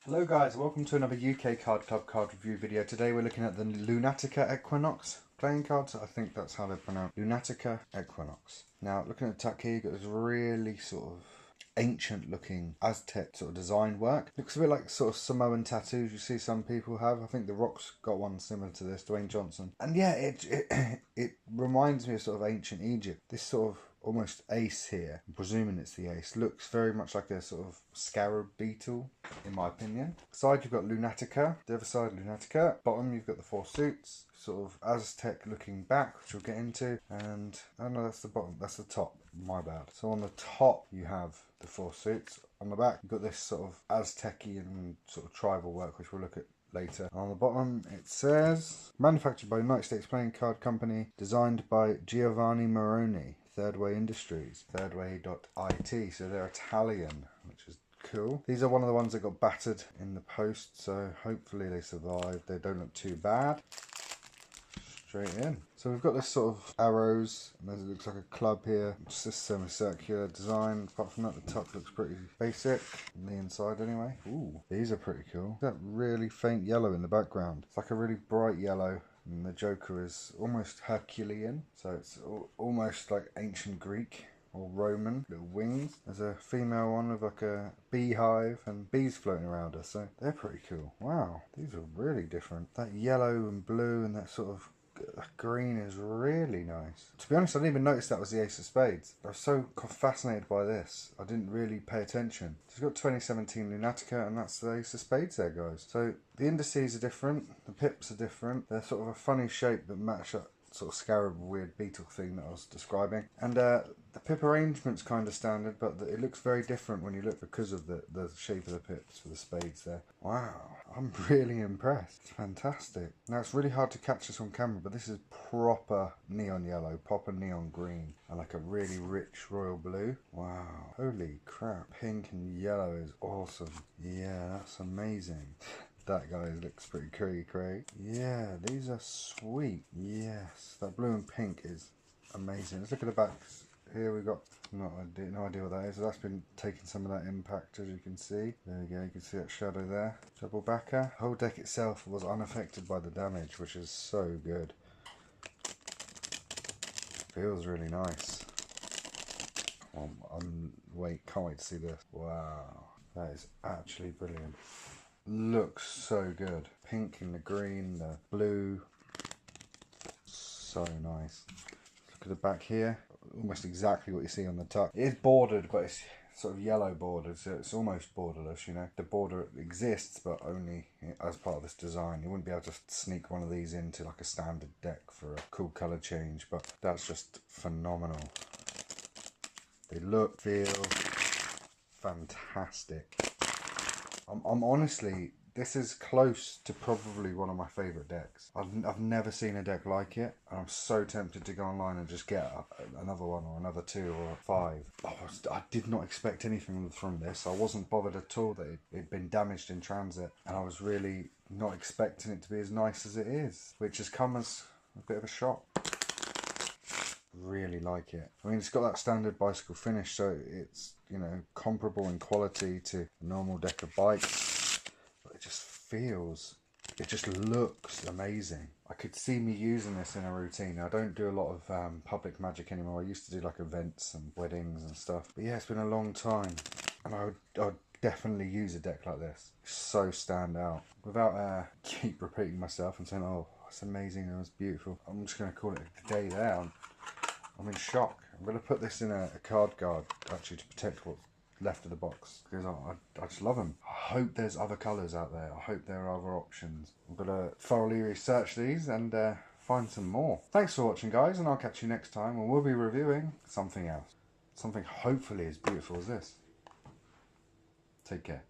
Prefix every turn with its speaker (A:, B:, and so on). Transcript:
A: Hello guys, welcome to another UK Card Club card review video. Today we're looking at the Lunatica Equinox playing cards. I think that's how they're pronounced. Lunatica Equinox. Now looking at the tuck here, you've got this really sort of ancient looking Aztec sort of design work. Looks a bit like sort of Samoan tattoos you see some people have. I think The Rock's got one similar to this, Dwayne Johnson. And yeah, it reminds me of sort of ancient Egypt. This sort of almost ace here, I'm presuming it's the ace, looks very much like a sort of scarab beetle in my opinion. Side you've got Lunatica, the other side Lunatica. Bottom you've got the four suits, sort of Aztec looking back, which we'll get into, and oh no, that's the bottom, that's the top, my bad. So on the top you have the four suits, on the back you've got this sort of Aztecian sort of tribal work, which we'll look at later. On the bottom it says manufactured by United States Playing Card Company, designed by Giovanni Moroni, Thirdway Industries, thirdway.it, so they're Italian, which is cool. These are one of the ones that got battered in the post, so hopefully they survived. They don't look too bad. Straight in. So we've got this sort of arrows, and it looks like a club here. It's just semicircular design. Apart from that, the top looks pretty basic. On the inside anyway. Ooh, these are pretty cool. That really faint yellow in the background. It's like a really bright yellow. And the Joker is almost Herculean, so it's almost like ancient Greek or Roman. Little wings. There's a female one with like a beehive and bees floating around her, so they're pretty cool. Wow, these are really different. That yellow and blue and that sort of green is really nice. To be honest, I didn't even notice that was the Ace of Spades. I was so fascinated by this, I didn't really pay attention. So we've got 2017 Lunatica, and that's the Ace of Spades there, guys. So the indices are different, the pips are different. They're sort of a funny shape that match up sort of scarab weird beetle thing that I was describing. And the pip arrangement's kind of standard, but it looks very different when you look because of the shape of the pips for the spades there. Wow, I'm really impressed. It's fantastic. Now it's really hard to catch this on camera, but this is proper neon yellow, proper neon green, and like a really rich royal blue. Wow, holy crap. Pink and yellow is awesome. Yeah, that's amazing. That guy looks pretty cray. Yeah, these are sweet. Yes, that blue and pink is amazing. Let's look at the backs. Here we've got no idea what that is. So that's been taking some of that impact, as you can see. There we go, you can see that shadow there. Double backer. The whole deck itself was unaffected by the damage, which is so good. Feels really nice. Can't wait to see this. Wow, that is actually brilliant. Looks so good. Pink and the green, the blue. So nice. Look at the back here. Almost exactly what you see on the tuck. It is bordered, but it's sort of yellow bordered, so it's almost borderless, you know. The border exists, but only as part of this design. You wouldn't be able to sneak one of these into like a standard deck for a cool colour change, but that's just phenomenal. They look, feel fantastic. I'm honestly, this is close to probably one of my favourite decks. I've never seen a deck like it, and I'm so tempted to go online and just get another one or another two or five. I did not expect anything from this. I wasn't bothered at all that it'd been damaged in transit, and I was really not expecting it to be as nice as it is, which has come as a bit of a shock. Really like it. I mean, it's got that standard bicycle finish, so it's, you know, comparable in quality to a normal deck of bikes, but it just looks amazing. I could see me using this in a routine. I don't do a lot of public magic anymore. I used to do like events and weddings and stuff, but yeah, it's been a long time, and I would definitely use a deck like this. It's so stand out. Without keep repeating myself and saying, oh, it's amazing, it was beautiful, I'm just going to call it a day there. I'm in shock. I'm going to put this in a card guard, actually, to protect what's left of the box, because I just love them. I hope there's other colours out there. I hope there are other options. I'm going to thoroughly research these and find some more. Thanks for watching, guys, and I'll catch you next time when we'll be reviewing something else. Something hopefully as beautiful as this. Take care.